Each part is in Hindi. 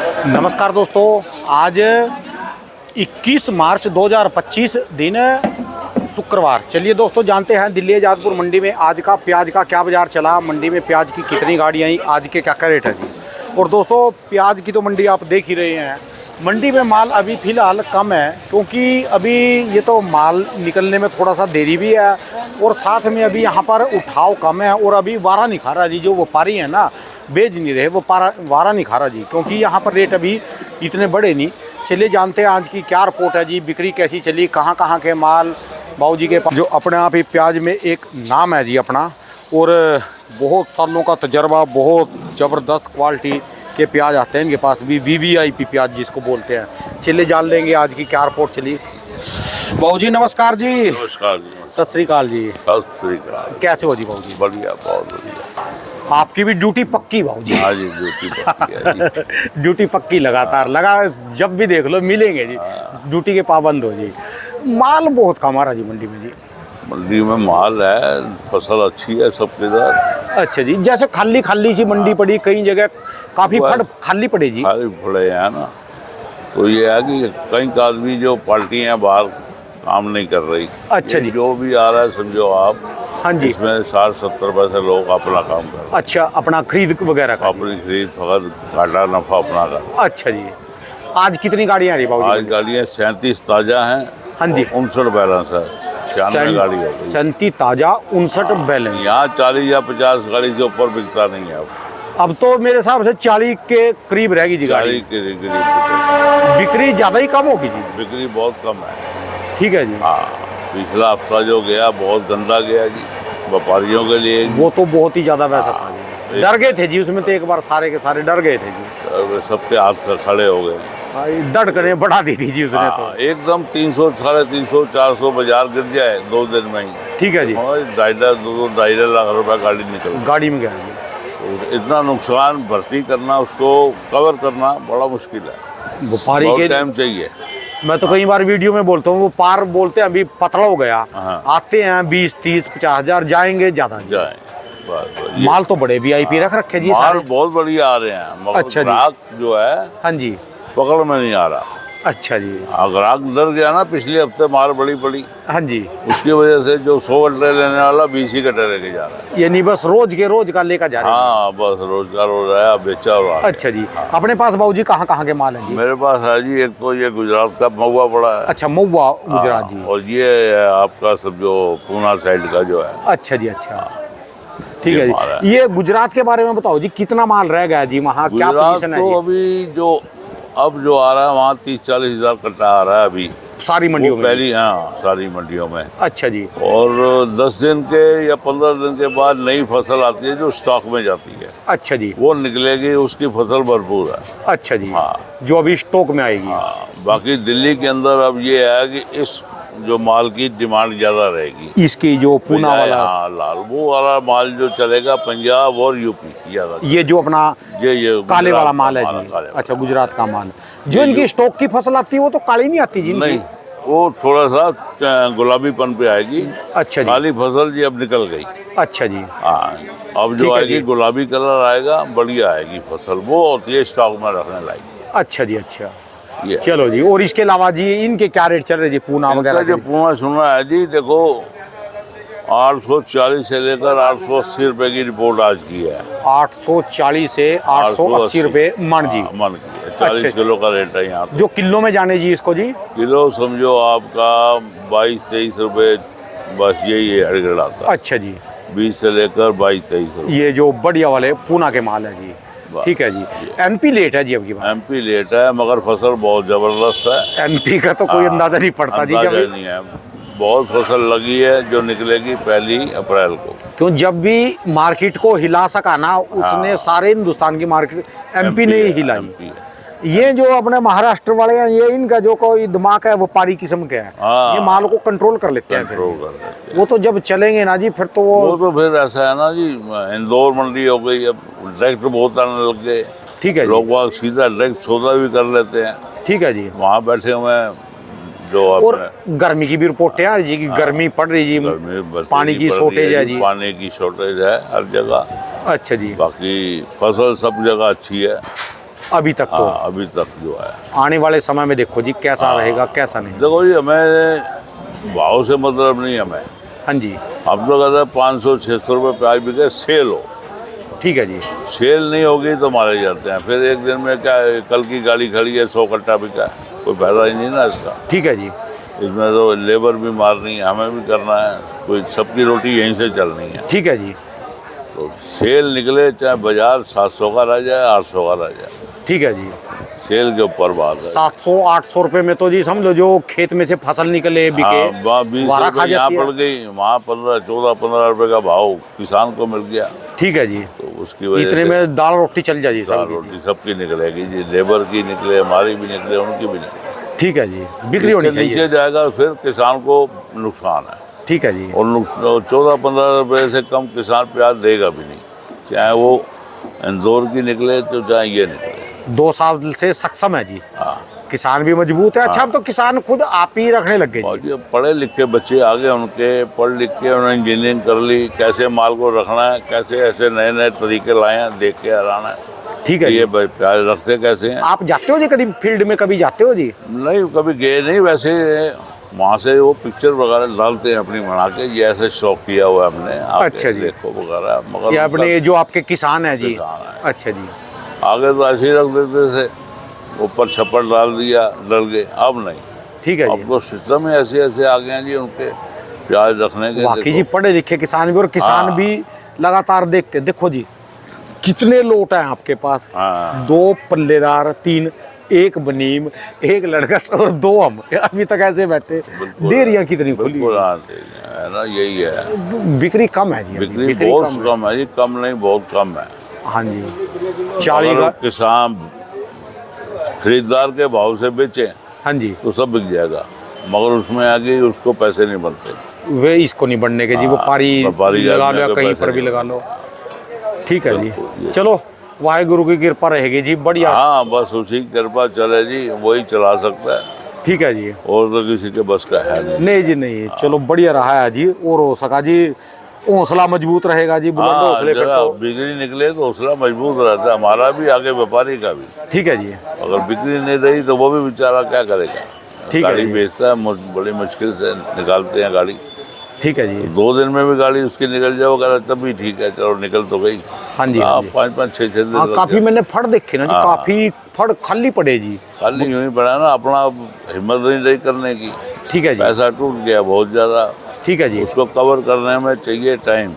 नमस्कार दोस्तों, आज 21 मार्च 2025 दिन शुक्रवार। चलिए दोस्तों, जानते हैं दिल्ली आज़ादपुर मंडी में आज का प्याज का क्या बाज़ार चला, मंडी में प्याज की कितनी गाड़ियाँ आई, आज के क्या क्या रेट है जी। और दोस्तों प्याज की तो मंडी आप देख ही रहे हैं, मंडी में माल अभी फ़िलहाल कम है क्योंकि अभी ये तो माल निकलने में थोड़ा सा देरी भी है और साथ में अभी यहाँ पर उठाव कम है और अभी वारा नहीं खा रहा जी। जो व्यापारी है ना, बेच नहीं रहे, वो वारा नहीं खा रहा जी, क्योंकि यहाँ पर रेट अभी इतने बड़े नहीं। चलिए जानते हैं आज की क्या रिपोर्ट है जी, बिक्री कैसी चली, कहाँ कहाँ के माल बाबू जी के पास। जो अपने आप ही प्याज में एक नाम है जी अपना, और बहुत सालों का तजर्बा, बहुत ज़बरदस्त क्वालिटी के प्याज आते हैं इनके पास भी, VVIP प्याज जिसको बोलते हैं। चलिए जान लेंगे आज की क्या रिपोर्ट चली। बाबू जी नमस्कार जी। नमस्कार जी। सत श्री अकाल जी। सत श्री अकाल। कैसे हो जी बाबू जी? बढ़िया, बहुत बढ़िया। आपकी भी ड्यूटी पक्की बाबू जी? हाँ जी, ड्यूटी पक्की है जी। ड्यूटी पक्की लगातार लगा, जब भी देख लो मिलेंगे जी, ड्यूटी के पाबंद हो जी। माल बहुत कम आ रहा जी मंडी में जी। मंडी में माल है, फसल अच्छी है सबके इधर। अच्छा जी, जैसे खाली खाली सी मंडी पड़ी, कई जगह काफ़ी फट खाली पड़े जी। खाली पड़े हैं ना, तो ये है कि कई आदमी जो पार्टी हैं बाहर काम नहीं कर रही। अच्छा जी। जो भी आ रहा है समझो आप, हाँ जी। इसमें 60-70 पैसे लोग अपना काम कर रहे हैं। अच्छा, अपना खरीद वगैरह का? अपनी खरीद फकत घाटा नफा अपना कर। अच्छा जी। आज कितनी गाड़ियाँ आ रही बाबू? आज गाड़ियाँ 37 ताज़ा हैं। हाँ जी। 59 बैलेंस है, 96 गाड़ी है। 37 ताज़ा, 59 बैलेंस। यहाँ 40 या 50 गाड़ी से ऊपर बिकता नहीं है अब तो मेरे हिसाब से 40 के करीब रहेगी जी गाड़ी। 40 के करीब बिक्री ज़्यादा ही कम होगी जी? बिक्री बहुत कम है। ठीक है जी। हाँ, पिछला हफ्ता जो गया बहुत गंदा गया जी व्यापारियों के लिए। वो तो बहुत ही ज़्यादा वैसा था जी, डर गए थे जी उसमें तो, एक बार सारे के सारे डर गए थे जी। सबके हाथ का खड़े हो गए। धड़कने बढ़ा दी थी जी उसने तो। एकदम 300, 350, 400 बाजार गिर जाए 2 दिन में ही। ठीक है जी। 2.5 लाख रुपए गाड़ी निकल गाड़ी में गया जी। तो इतना नुकसान भर्ती करना, उसको कवर करना बड़ा मुश्किल है, व्यापारी के टाइम चाहिए। मैं तो कई बार वीडियो में बोलता हूँ, वो पार बोलते हैं अभी पतला हो गया। हाँ। आते हैं 20, 30, 50 हज़ार, जाएंगे ज़्यादा जी। जाए बस। माल तो बड़े VIP रख रखे जी माल सारे। बहुत बढ़िया आ रहे हैं, मगर अच्छा जी। ग्राहक जो है हाँ जी। पकड़ में नहीं आ रहा। अच्छा जी। ग्राहक डर गया ना, पिछले हफ्ते मार बड़ी पड़ी, हाँ जी। उसकी वजह से जो 100 कट्टे लेने वाला 20 ही कट्टे लेके जा रहा है। यानी बस रोज के रोज का लेकर जा रहे हैं। हाँ, बस रोजगार हो रहा है, बेचा हो रहा है। अच्छा जी। अपने पास बाबूजी कहाँ कहाँ के माल हैं जी? मेरे पास है जी, एक तो ये गुजरात का महुआ पड़ा है। अच्छा, महुआ गुजरात जी। और ये आपका सब जो पूना साइड का जो है। अच्छा जी। अच्छा, ठीक है माल जी। ये गुजरात के बारे में बताओ जी, कितना माल रह गया जी वहाँ, क्या गुजरात पोजीशन है तो जी? अभी जो अब जो आ रहा है वहाँ 30-40 हज़ार कट्टा आ रहा है अभी सारी मंडियों में? पहली, हाँ, सारी मंडियों में। अच्छा जी। और 10 दिन के या 15 दिन के बाद नई फसल आती है जो स्टॉक में जाती है। अच्छा जी। वो निकलेगी, उसकी फसल भरपूर है। अच्छा जी। हाँ। जो अभी स्टॉक में आएगी। हाँ, बाकी दिल्ली के अंदर अब ये है कि इस जो माल की डिमांड ज़्यादा रहेगी। इसकी जो पूना वाला, हाँ, लाल वो वाला माल जो चलेगा पंजाब और यूपी ज़्यादा। ये जो अपना ये काले वाला माल है काले जी। वाला। अच्छा, गुजरात का माल। जो इनकी स्टॉक की फसल आती है वो तो काली नहीं आती जी? नहीं, वो थोड़ा सा गुलाबीपन पे आएगी। अच्छा जी। काली फसल जी अब निकल गई। अच्छा जी। हाँ, अब ठीक जो है आएगी जी। गुलाबी कलर आएगा, बढ़िया आएगी फसल, वो होती है स्टॉक में रखने लायक। अच्छा जी। अच्छा, ये चलो जी। और इसके अलावा जी इनके क्या रेट चल रहे जी, पूना वगैरह जो के? पूना सुना है जी, देखो 840 से लेकर 880 रुपए की रिपोर्ट आज की है। 840 से 880 रुपए मन जी। मन की है। 40 अच्छा। किलो का रेट है यहाँ। जो किलो में जाने जी इसको जी? किलो समझो आपका 22-23 रुपए, बस यही है आता है। अच्छा जी। 20 से लेकर 22-23 रुपए। ये जो बढ़िया वाले पूना के माल है जी। ठीक है जी। MP लेट है जी अब की बात? MP लेट है, मगर फसल बहुत जबरदस्त है। MP का तो कोई अंदाजा नहीं पड़ता जी। अंदाजा जब नहीं है, बहुत फसल लगी है जो निकलेगी 1 अप्रैल को। क्यों, जब भी मार्केट को हिला सका ना उसने, सारे हिंदुस्तान की मार्केट MP ने ही हिलाई। MP है। ये जो अपने महाराष्ट्र वाले हैं, ये इनका जो कोई दिमाग है वो व्यापारी किस्म के है। हाँ। ये माल को कंट्रोल कर लेते हैं। कंट्रोल कर देते हैं। वो तो जब चलेंगे ना जी फिर तो वो तो फिर ऐसा है ना जी, इंदौर मंडी हो गई, अब डायरेक्ट बहुत आने लग गए। ठीक है जी। लोग वहाँ सीधा डायरेक्ट सौदा भी कर लेते हैं। ठीक है जी। वहाँ बैठे हुए हैं जो और अपने गर्मी की भी रिपोर्ट है यार जी, की गर्मी पड़ रही जी, गर्मी पानी की पड़ रही शॉर्टेज है जी। पानी की शॉर्टेज है हर जगह। अच्छा जी। बाकी फसल सब जगह अच्छी है। अभी तक तो। हाँ अभी तक जो है। आने वाले समय में देखो जी कैसा रहेगा कैसा नहीं। देखो जी हमें भाव से मतलब नहीं हमें। हाँ जी अब तो कहते हैं 500-600 रुपये प्याज बिके, सेल हो। ठीक है जी। सेल नहीं होगी तो मारे जाते हैं। फिर एक दिन में क्या है, कल की गाड़ी खड़ी है 100 कट्टा बिका, कोई फायदा ही नहीं ना इसका। ठीक है जी। इसमें तो लेबर भी मारनी है, हमें भी करना है, कोई सबकी रोटी यहीं से चलनी है। ठीक है जी। तो सेल निकले चाहे बाजार 700 का रह जाए 800 का रह जाए, ठीक है जी। सेल के ऊपर बात है। 700-800 रुपए में तो जी समझ लो जो खेत में से फसल निकले बिके, हाँ, वहाँ 20 वारा खा रुपये यहाँ जाती है। पड़ गई, वहाँ 15-14-15 रुपये का भाव किसान को मिल गया। ठीक है जी। तो उसकी वजह इतने से में दाल रोटी चल जाएगी दाल सबकी। रोटी सबकी निकलेगी जी, लेबर की निकले, हमारी भी निकले, उनकी भी निकले। ठीक है जी। बिक्री इससे होनी चाहिए। नीचे जाएगा फिर किसान को नुकसान है। ठीक है जी। और 14-15 रुपये से कम किसान प्याज देगा भी नहीं, चाहे वो इंदौर की निकले तो चाहे ये निकले। 2 साल से सक्षम है जी। हाँ किसान भी मजबूत है। अच्छा अब तो किसान खुद आप ही रखने लग गए और जी। ये पढ़े लिखे बच्चे आ गए, उनके पढ़ लिख के उन्होंने इंजीनियरिंग कर ली, कैसे माल को रखना है, कैसे ऐसे नए नए तरीके लाए हैं, देख के हराना है। ठीक है ये जी। प्याज रखते कैसे हैं। आप जाते हो जी कभी फील्ड में, कभी जाते हो जी? नहीं कभी गए नहीं, वैसे वहाँ से वो पिक्चर वगैरह डालते हैं अपनी बना के, ये ऐसे शौक किया हुआ है हमने। आके अच्छा जी। देखो वगैरह, मगर ये अपने जो आपके किसान है जी। किसान है। अच्छा जी। आगे तो ऐसे ही रख देते थे, ऊपर छप्पर डाल दिया, डल गए। अब नहीं, ठीक है अब जी। तो सिस्टम ही ऐसे ऐसे आ गए हैं जी उनके प्याज रखने के। वाकई जी देखो, पढ़े लिखे किसान भी, और किसान हाँ। भी लगातार देखते। देखो जी कितने लोट हैं आपके पास। हाँ 2 पल्लेदार, 3, 1 बनीम, 1 लड़कस और 2 हम अभी तक ऐसे बैठे। बिल्कुल। डेरियाँ कितनी खुली बिल्कुल हैं। हाँ, है ना, यही है। बिक्री कम है जी अभी, बिक्री बहुत है। कम है जी, कम नहीं बहुत कम है। हाँ जी। 40 अगर का। किसान खरीदार के भाव से बेचे हाँ जी। तो सब बिक जाएगा, मगर उसमें आगे उसको पैसे नहीं बनते। वे इसको नहीं बढ़ने के जी, वो हाँ, पारी व्यापारी लगा आदमी लो या को कहीं पैसे पर भी नहीं लगा लो। ठीक है जी। बिल्कुल, ये। चलो वाहेगुरु की कृपा रहेगी जी, बढ़िया। हाँ बस उसी की कृपा चले जी, वही चला सकता है, ठीक है जी। और तो किसी के बस का है नहीं। नहीं जी नहीं, चलो बढ़िया रहा है जी। और हो सका जी हौसला मजबूत रहेगा जी, बुलंद हाँ हौसले पे जरा तो। बिक्री निकले तो हौसला मजबूत रहता है, हमारा भी आगे व्यापारी का भी। ठीक है जी। अगर बिक्री नहीं रही तो वो भी बेचारा क्या करेगा। ठीक है गाड़ी जी। बेचता है, बड़ी मुश्किल से निकालते हैं गाड़ी। ठीक है जी। 2 दिन में भी गाड़ी उसकी निकल जाए, वो कहता तब भी ठीक है, चलो निकल तो गई। हाँ जी, हाँ जी। 5-5, 6-6 दिन हाँ लग काफी जाते। मैंने फड़ देखे ना जी, हाँ। काफी फड़ खाली पड़े जी। खाली यूं ही पड़ा ना, अपना हिम्मत नहीं रही करने की, ठीक है जी। पैसा टूट गया बहुत ज़्यादा, ठीक है जी। उसको कवर करने में चाहिए टाइम,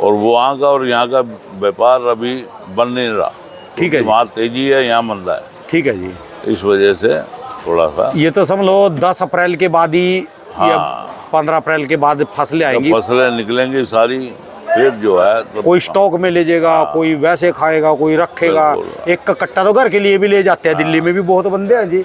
और वहाँ का और यहाँ का व्यापार अभी बन नहीं रहा। ठीक है जी। वहाँ तेजी है, यहाँ मंदा है, ठीक है जी। इस वजह से थोड़ा सा। ये तो समझ लो 10 अप्रैल के बाद ही या हाँ। 15 अप्रैल के बाद फसलें आएंगी। जब फसलें निकलेंगी सारी, फिर जो है तो कोई स्टॉक में ले जाएगा, कोई वैसे खाएगा, कोई रखेगा। बिल्कुल। एक का कट्टा तो घर के लिए भी ले जाते हैं। दिल्ली में भी बहुत बंदे हैं जी,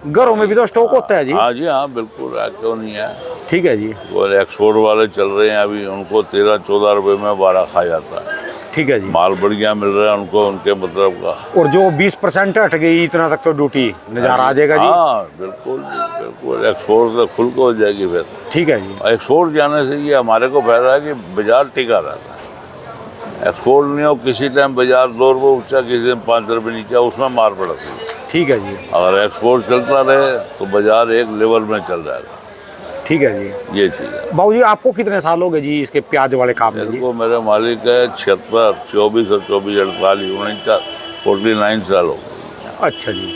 घरों में भी तो स्टॉक होता है जी। हाँ जी हाँ बिल्कुल है, क्यों नहीं है। ठीक है जी। वो एक्सपोर्ट वाले चल रहे हैं अभी, उनको 13-14 रुपये में 12 खा जाता है। ठीक है जी। माल बढ़िया मिल रहा है उनको, उनके मतलब का। और जो 20% हट गई इतना तक तो ड्यूटी नज़ारा आ जाएगा जी। हाँ बिल्कुल बिल्कुल, एक्सपोर्ट से खुल को हो जाएगी फिर। ठीक है जी। एक्सपोर्ट जाने से ये हमारे को फायदा है कि बाजार टिका रहता है। एक्सपोर्ट नहीं हो, किसी टाइम बाजार 2 रुपये ऊँचा, किसी टाइम 5 रुपये नीचा, उसमें मार पड़ती है। ठीक है जी। अगर एक्सपोर्ट चलता रहे तो बाजार एक लेवल में चल जाएगा। ठीक है जी। ये चीज़ है। बाबू जी आपको कितने साल हो गए जी इसके प्याज वाले काम में मेरे जी? को मेरे मालिक है 76, 24 और 24, 48, 49, 49 साल हो गए। अच्छा जी।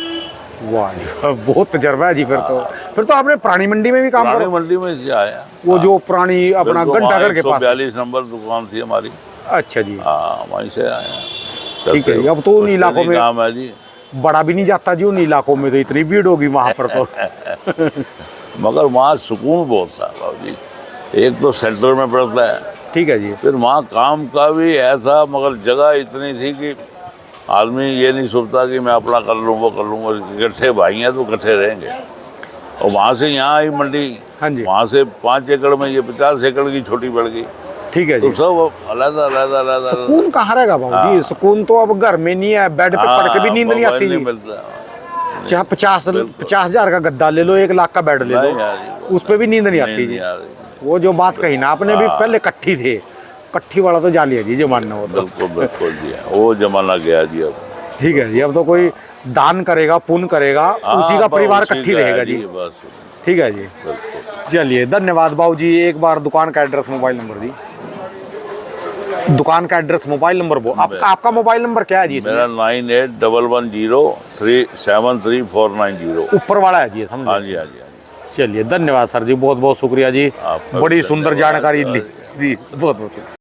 वाह जी, बहुत तजर्बा है जी। फिर तो आपने प्राणी मंडी में भी काम पुरानी करा। मंडी में से आया। वो जो प्राणी अपना घंटाघर के पास। 142 नंबर दुकान थी हमारी। अच्छा जी। हाँ वहीं से आया। ठीक है जी। अब तो उन इलाकों में काम है जी, बड़ा भी नहीं जाता जी, उन इलाकों में तो इतनी भीड़ होगी वहाँ पर तो। मगर वहाँ सुकून बहुत था बाबू जी। एक तो सेंटर में पड़ता है, ठीक है जी। फिर वहाँ काम का भी ऐसा, मगर जगह इतनी थी कि आदमी ये नहीं सोचता कि मैं अपना कर लूँ वो कर लूँगा। इकट्ठे भाई हैं तो इकट्ठे रहेंगे। और वहाँ से यहाँ आई मंडी, हाँ जी। वहाँ से 5 एकड़ में ये 50 एकड़ की छोटी पड़ गई। ठीक है तो जी। सब अलग अलग अलग सुकून कहाँ रहेगा बाबू जी? सुकून तो अब घर में नहीं है, बेड पे पड़ के भी नींद नहीं आती जी। मिलता। चाहे 50,000 का गद्दा ले लो, 1 लाख का बेड ले नहीं लो, यार, उस पे भी नींद नहीं आती जी। वो जो बात कही ना आपने भी, पहले कट्ठी थे, कट्ठी वाला तो जाली है जी जमाना वो तो। बिल्कुल बिल्कुल जी, वो जमाना गया जी अब। ठीक है जी। अब तो कोई दान करेगा, पुण्य करेगा, उसी का बस परिवार उसी इकट्ठी का है रहेगा जी। बस। ठीक है जी। चलिए धन्यवाद बाबू जी। एक बार दुकान का एड्रेस, मोबाइल नंबर जी। दुकान का एड्रेस, मोबाइल नंबर वो आपका मोबाइल नंबर क्या है जी इसमें? मेरा 981103734990। ऊपर वाला है जी, समझ। हाँ जी, हाँ जी, हाँ जी। चलिए धन्यवाद सर जी, बहुत बहुत शुक्रिया जी। आपका बड़ी भी सुंदर धन्यवाद। जानकारी दी, बहुत बहुत शुक्रिया।